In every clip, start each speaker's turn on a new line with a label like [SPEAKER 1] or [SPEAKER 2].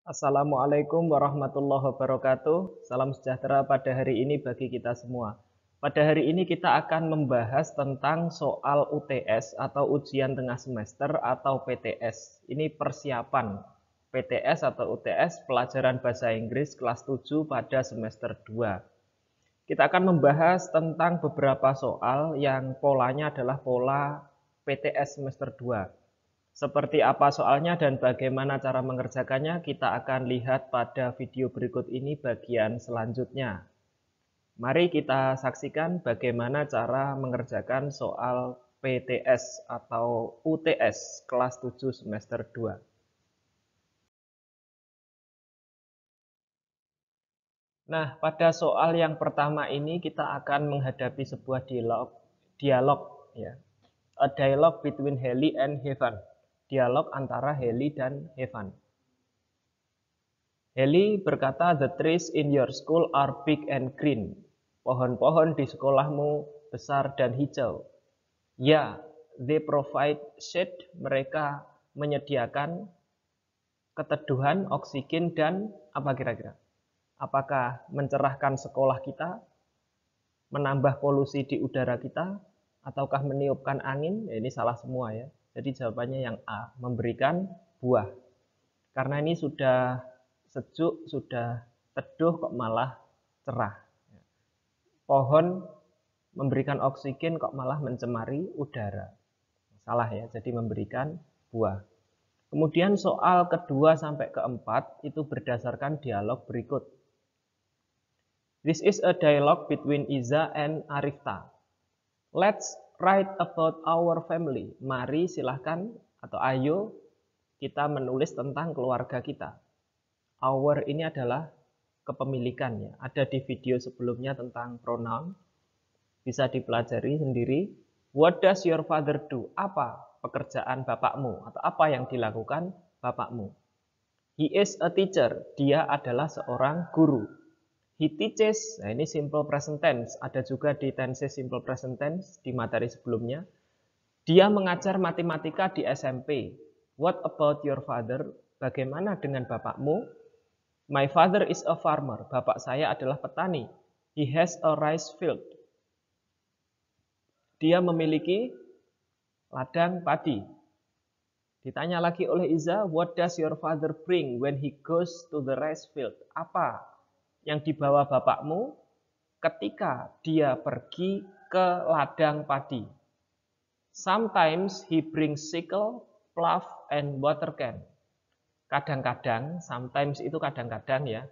[SPEAKER 1] Assalamualaikum warahmatullahi wabarakatuh. Salam sejahtera pada hari ini bagi kita semua. Pada hari ini kita akan membahas tentang soal UTS atau ujian tengah semester atau PTS. Ini persiapan PTS atau UTS pelajaran bahasa Inggris kelas 7 pada semester 2. Kita akan membahas tentang beberapa soal yang polanya adalah pola PTS semester 2. Seperti apa soalnya dan bagaimana cara mengerjakannya, kita akan lihat pada video berikut ini bagian selanjutnya. Mari kita saksikan bagaimana cara mengerjakan soal PTS atau UTS kelas 7 semester 2. Nah, pada soal yang pertama ini kita akan menghadapi sebuah dialog ya. A dialogue between Haley and Heaven. Dialog antara Haley dan Heaven. Haley berkata, "The trees in your school are big and green." Pohon-pohon di sekolahmu besar dan hijau. Ya, they provide shade. Mereka menyediakan keteduhan, oksigen, dan apa kira-kira? Apakah mencerahkan sekolah kita? Menambah polusi di udara kita? Ataukah meniupkan angin? Ya, ini salah semua ya. Jadi jawabannya yang A, memberikan buah. Karena ini sudah sejuk, sudah teduh kok malah cerah. Pohon memberikan oksigen kok malah mencemari udara. Salah ya, jadi memberikan buah. Kemudian soal kedua sampai keempat itu berdasarkan dialog berikut. This is a dialogue between Iza and Arifta. Let's write about our family. Mari silahkan atau ayo kita menulis tentang keluarga kita. Our ini adalah kepemilikannya. Ada di video sebelumnya tentang pronoun. Bisa dipelajari sendiri. What does your father do? Apa pekerjaan bapakmu? Atau apa yang dilakukan bapakmu? He is a teacher. Dia adalah seorang guru. He teaches. Nah, ini simple present tense. Ada juga di tenses simple present tense di materi sebelumnya. Dia mengajar matematika di SMP. What about your father? Bagaimana dengan bapakmu? My father is a farmer. Bapak saya adalah petani. He has a rice field. Dia memiliki ladang padi. Ditanya lagi oleh Iza, what does your father bring when he goes to the rice field? Apa yang dibawa bapakmu ketika dia pergi ke ladang padi? Sometimes he brings sickle, plough, and water can. Kadang-kadang, sometimes itu kadang-kadang ya,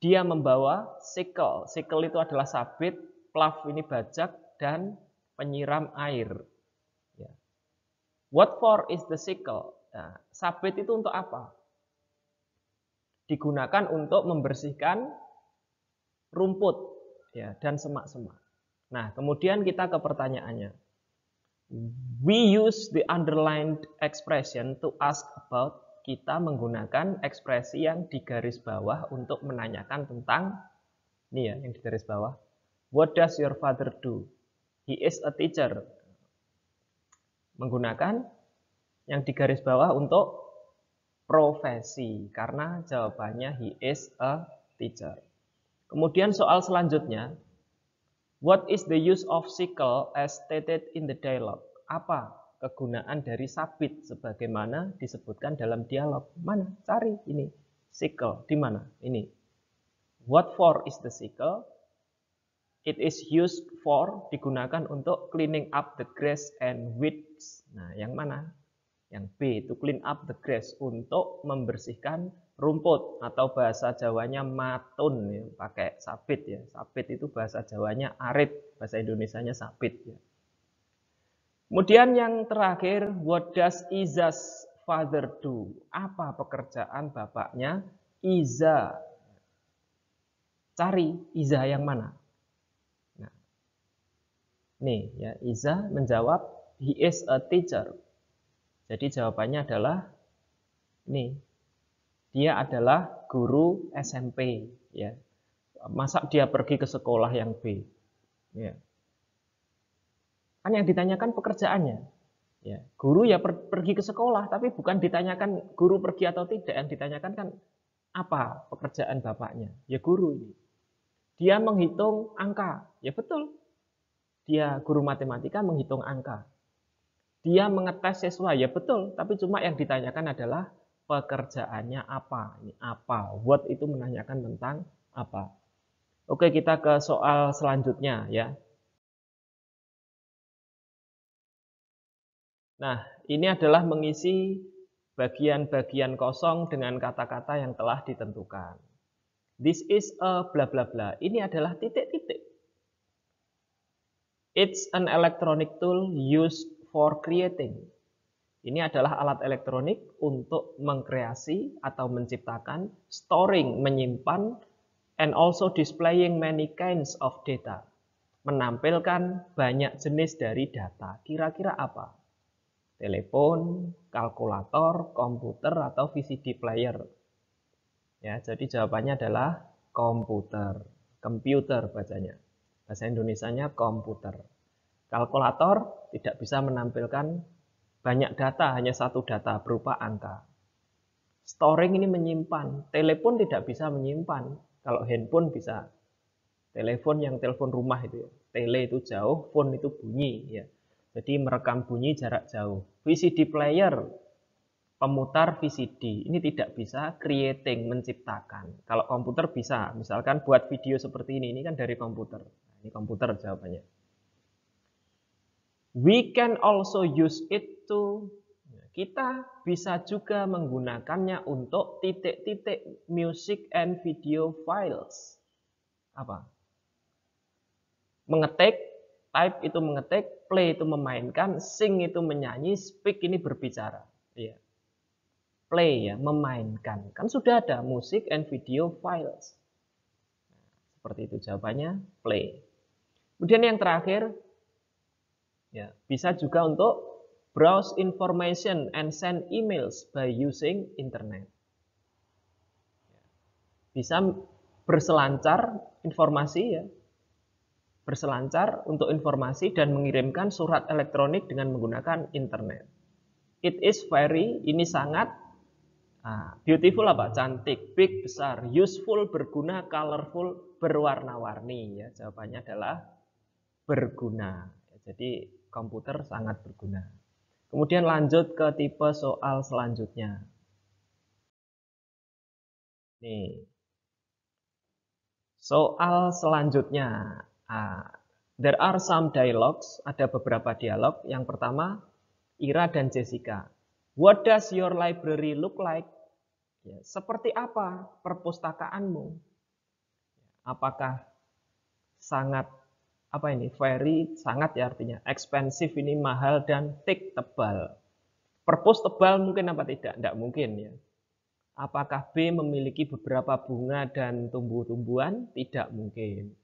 [SPEAKER 1] dia membawa sickle. Sickle itu adalah sabit, plough ini bajak, dan penyiram air. What for is the sickle? Nah, sabit itu untuk apa? Digunakan untuk membersihkan rumput ya, dan semak-semak. Nah, kemudian kita ke pertanyaannya. We use the underlined expression to ask about. Kita menggunakan ekspresi yang digaris bawah untuk menanyakan tentang ini ya, yang digaris bawah. What does your father do? He is a teacher. Menggunakan yang digaris bawah untuk profesi karena jawabannya he is a teacher. Kemudian soal selanjutnya, what is the use of sickle as stated in the dialogue? Apa kegunaan dari sabit sebagaimana disebutkan dalam dialog? Mana? Cari ini. Sickle di mana? Ini. What for is the sickle? It is used for, digunakan untuk cleaning up the grass and weeds. Nah, yang mana? Yang B, to clean up the grass, untuk membersihkan rumput atau bahasa Jawanya matun ya, pakai sabit ya. Sabit itu bahasa Jawanya arit, bahasa Indonesianya sabit ya. Kemudian yang terakhir, what does Iza's father do? Apa pekerjaan bapaknya Iza? Cari Iza yang mana? Nah, nih ya, Iza menjawab he is a teacher. Jadi jawabannya adalah nih, dia adalah guru SMP ya. Masa dia pergi ke sekolah yang B? Ya. Kan yang ditanyakan pekerjaannya. Ya, guru ya pergi ke sekolah, tapi bukan ditanyakan guru pergi atau tidak. Yang ditanyakan kan apa pekerjaan bapaknya? Ya guru ini. Dia menghitung angka. Ya betul. Dia guru matematika menghitung angka. Dia mengetes siswa. Ya betul. Tapi cuma yang ditanyakan adalah pekerjaannya apa. Ini apa? What itu menanyakan tentang apa. Oke, kita ke soal selanjutnya ya. Nah, ini adalah mengisi bagian-bagian kosong dengan kata-kata yang telah ditentukan. This is a bla bla bla. Ini adalah titik-titik. It's an electronic tool used for creating. Ini adalah alat elektronik untuk mengkreasi atau menciptakan, storing, menyimpan, and also displaying many kinds of data. Menampilkan banyak jenis dari data. Kira-kira apa? Telepon, kalkulator, komputer, atau VCD player. Ya, jadi jawabannya adalah komputer. Komputer bacanya. Bahasa Indonesianya komputer. Kalkulator tidak bisa menampilkan banyak data, hanya satu data berupa angka. Storing ini menyimpan. Telepon tidak bisa menyimpan. Kalau handphone bisa. Telepon yang telepon rumah itu ya. Tele itu jauh, phone itu bunyi ya. Jadi merekam bunyi jarak jauh. VCD player, pemutar VCD, ini tidak bisa creating, menciptakan. Kalau komputer bisa, misalkan buat video seperti ini kan dari komputer. Ini komputer jawabannya. We can also use it to, kita bisa juga menggunakannya untuk titik-titik music and video files. Apa? Mengetik, type itu mengetik, play itu memainkan, sing itu menyanyi, speak ini berbicara. Iya. Play ya, memainkan. Kan sudah ada musik and video files. Seperti itu jawabannya, play. Kemudian yang terakhir, ya, bisa juga untuk browse information and send emails by using internet. Bisa berselancar informasi ya, berselancar untuk informasi dan mengirimkan surat elektronik dengan menggunakan internet. It is very, ini sangat beautiful apa? Cantik, big, besar, useful, berguna, colorful, berwarna-warni. Ya, jawabannya adalah berguna. Jadi komputer sangat berguna. Kemudian lanjut ke tipe soal selanjutnya. Nih, soal selanjutnya. There are some dialogues, ada beberapa dialog. Yang pertama, Ira dan Jessica. What does your library look like? Ya, seperti apa perpustakaanmu? Apakah sangat, apa ini, very, sangat ya artinya, expensive ini mahal, dan thick, tebal. Perpus tebal mungkin apa tidak? Tidak mungkin ya. Apakah B memiliki beberapa bunga dan tumbuh-tumbuhan? Tidak mungkin.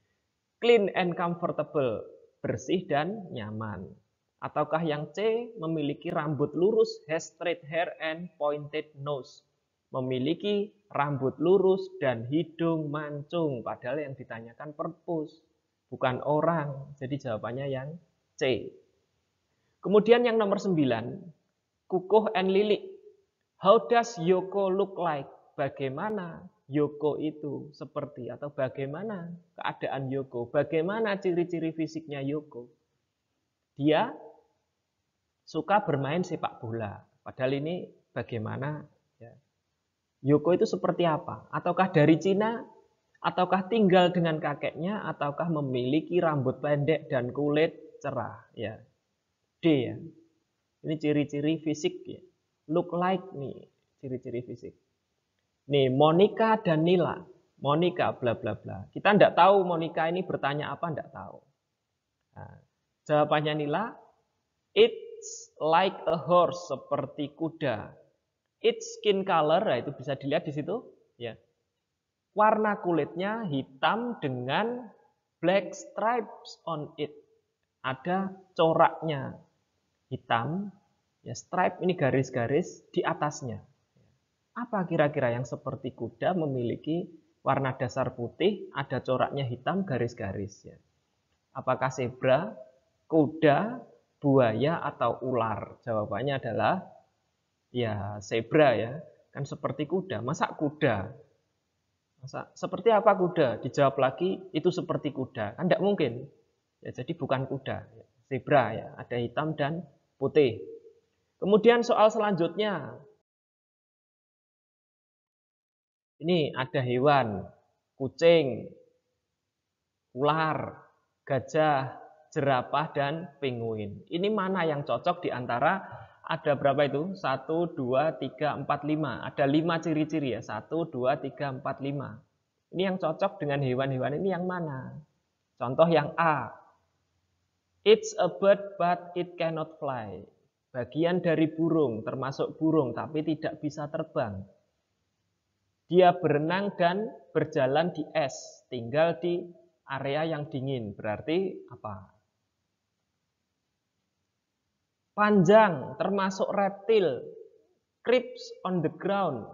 [SPEAKER 1] Clean and comfortable, bersih dan nyaman. Ataukah yang C memiliki rambut lurus, has straight hair and pointed nose. Memiliki rambut lurus dan hidung mancung. Padahal yang ditanyakan perpus, bukan orang. Jadi jawabannya yang C. Kemudian yang nomor 9, Kukuh and Lilik. How does Yoko look like? Bagaimana Yoko itu seperti, atau bagaimana keadaan Yoko? Bagaimana ciri-ciri fisiknya Yoko? Dia suka bermain sepak bola. Padahal ini bagaimana ya. Yoko itu seperti apa? Ataukah dari Cina? Ataukah tinggal dengan kakeknya? Ataukah memiliki rambut pendek dan kulit cerah? Ya. D ya. Ini ciri-ciri fisik ya. Look like nih, ciri-ciri fisik. Nih, Monica dan Nila. Monica bla bla bla. Kita tidak tahu Monica ini bertanya apa, tidak tahu. Nah, jawabannya Nila, it's like a horse, seperti kuda. Its skin color, nah itu bisa dilihat di situ, ya. Warna kulitnya hitam dengan black stripes on it. Ada coraknya hitam. Ya, stripe ini garis-garis di atasnya. Apa kira-kira yang seperti kuda memiliki warna dasar putih, ada coraknya hitam, garis-garis ya. Apakah zebra, kuda, buaya atau ular? Jawabannya adalah ya zebra ya. Kan seperti kuda. Masa kuda? Masa seperti apa kuda? Dijawab lagi itu seperti kuda. Kan tidak mungkin. Ya, jadi bukan kuda. Zebra ya. Ada hitam dan putih. Kemudian soal selanjutnya. Ini ada hewan. Kucing, ular, gajah, jerapah, dan penguin. Ini mana yang cocok di antara ada berapa itu? 1, 2, 3, 4, 5. Ada 5 ciri-ciri ya. 1, 2, 3, 4, 5. Ini yang cocok dengan hewan-hewan ini yang mana? Contoh yang A. It's a bird but it cannot fly. Bagian dari burung, termasuk burung, tapi tidak bisa terbang. Dia berenang dan berjalan di es, tinggal di area yang dingin. Berarti apa? Panjang, termasuk reptil. Creeps on the ground,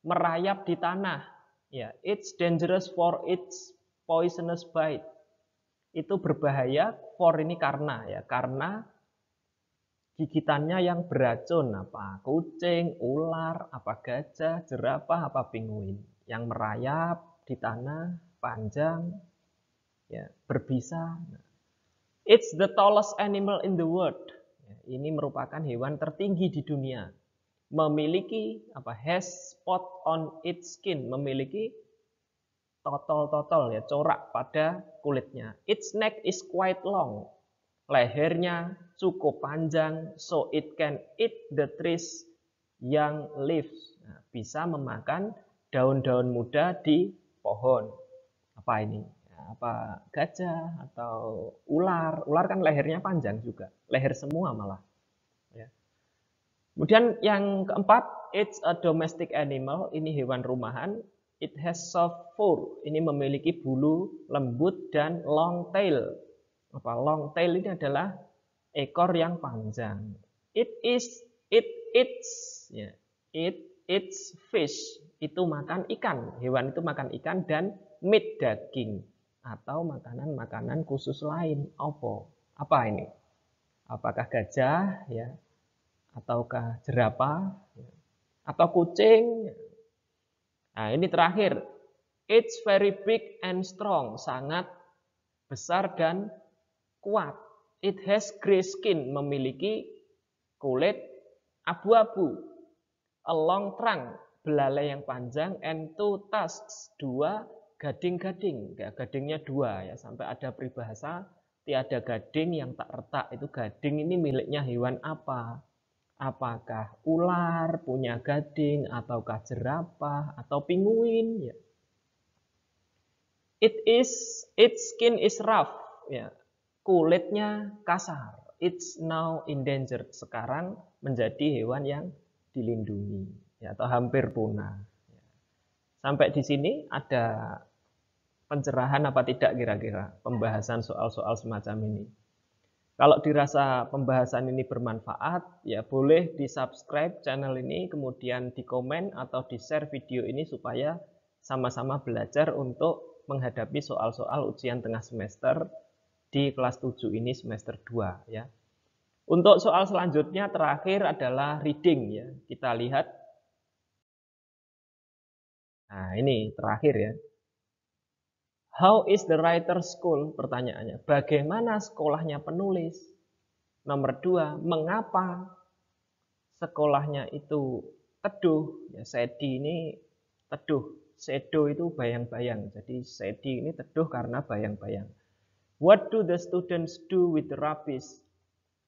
[SPEAKER 1] merayap di tanah. Ya, it's dangerous for its poisonous bite. Itu berbahaya, for ini karena ya, karena gigitannya yang beracun. Apa? Kucing, ular, apa gajah, jerapah, apa penguin. Yang merayap di tanah, panjang, ya, berbisa. It's the tallest animal in the world. Ini merupakan hewan tertinggi di dunia. Memiliki apa? Has spot on its skin, memiliki totol-totol ya, corak pada kulitnya. Its neck is quite long. Lehernya cukup panjang, so it can eat the trees young leaves. Nah, bisa memakan daun-daun muda di pohon. Apa ini? Apa gajah atau ular? Ular kan lehernya panjang juga, leher semua malah. Ya. Kemudian yang keempat, it's a domestic animal. Ini hewan rumahan. It has soft fur. Ini memiliki bulu lembut dan long tail. Apa long tail ini adalah ekor yang panjang. It eats ya. It eats fish. Itu makan ikan. Hewan itu makan ikan dan meat daging atau makanan-makanan khusus lain. Apa ini? Apakah gajah ya? Ataukah jerapah? Ya. Atau kucing? Nah, ini terakhir. It's very big and strong. Sangat besar dan kuat. It has gray skin. Memiliki kulit abu-abu. A long trunk. Belalai yang panjang. And two tusks. 2 gading-gading, ya, gadingnya 2 ya, sampai ada peribahasa tiada gading yang tak retak. Itu gading ini miliknya hewan apa? Apakah ular punya gading, ataukah jerapah, atau penguin? Ya. Its skin is rough, ya, kulitnya kasar. It's now endangered, sekarang menjadi hewan yang dilindungi, ya, atau hampir punah. Sampai di sini ada pencerahan apa tidak kira-kira pembahasan soal-soal semacam ini. Kalau dirasa pembahasan ini bermanfaat, ya boleh di-subscribe channel ini, kemudian di-komen atau di-share video ini supaya sama-sama belajar untuk menghadapi soal-soal ujian tengah semester di kelas 7 ini semester 2 ya. Untuk soal selanjutnya terakhir adalah reading ya. Kita lihat. Nah, ini terakhir ya. How is the writer school? Pertanyaannya, bagaimana sekolahnya penulis? Nomor 2, mengapa sekolahnya itu teduh? Ya, steady ini teduh. Shadow itu bayang-bayang. Jadi steady ini teduh karena bayang-bayang. What do the students do with the rubbish?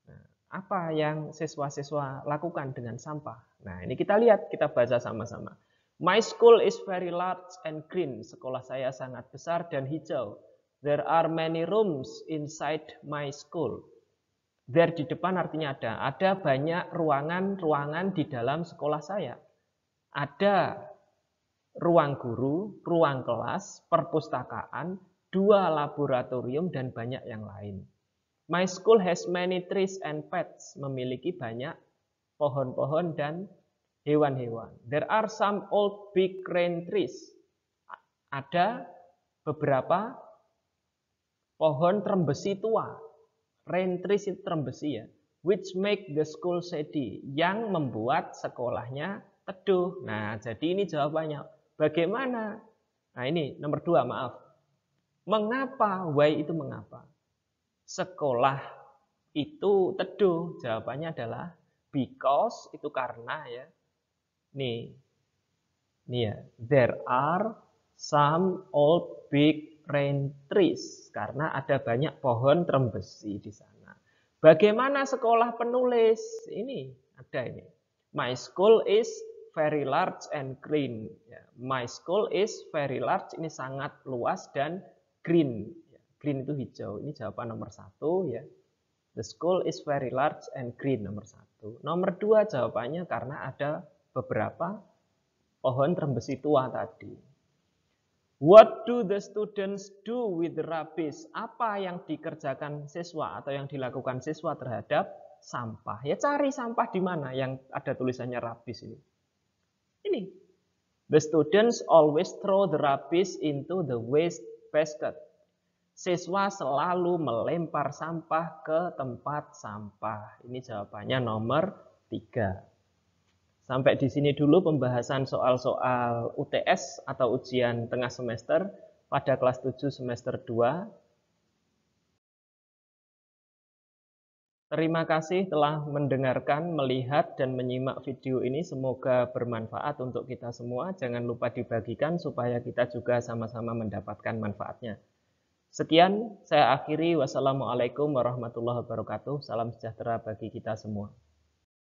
[SPEAKER 1] Nah, apa yang siswa-siswa lakukan dengan sampah? Nah, ini kita lihat, kita baca sama-sama. My school is very large and green. Sekolah saya sangat besar dan hijau. There are many rooms inside my school. There di depan artinya ada. Ada banyak ruangan-ruangan di dalam sekolah saya. Ada ruang guru, ruang kelas, perpustakaan, 2 laboratorium, dan banyak yang lain. My school has many trees and pets. Memiliki banyak pohon-pohon dan hewan-hewan. There are some old big crane trees. Ada beberapa pohon trembesi tua. Rain trees itu term besi ya. Which make the school shady. Yang membuat sekolahnya teduh. Nah, jadi ini jawabannya. Bagaimana? Nah, ini nomor 2, maaf. Mengapa? Why itu mengapa? Sekolah itu teduh. Jawabannya adalah because, itu karena ya. Nih ya. There are some old big rain trees. Karena ada banyak pohon term besi di sana. Bagaimana sekolah penulis? Ini ada ini. My school is very large and green. My school is very large. Ini sangat luas dan green. Green itu hijau. Ini jawaban nomor 1 ya. The school is very large and green, nomor 1. Nomor 2 jawabannya karena ada beberapa pohon term besi tua tadi. What do the students do with the rubbish? Apa yang dikerjakan siswa atau yang dilakukan siswa terhadap sampah? Ya cari sampah di mana yang ada tulisannya rubbish ini. Ini. The students always throw the rubbish into the waste basket. Siswa selalu melempar sampah ke tempat sampah. Ini jawabannya nomor 3. Sampai di sini dulu pembahasan soal-soal UTS atau ujian tengah semester pada kelas 7 semester 2. Terima kasih telah mendengarkan, melihat, dan menyimak video ini. Semoga bermanfaat untuk kita semua. Jangan lupa dibagikan supaya kita juga sama-sama mendapatkan manfaatnya. Sekian, saya akhiri. Wassalamualaikum warahmatullahi wabarakatuh. Salam sejahtera bagi kita semua.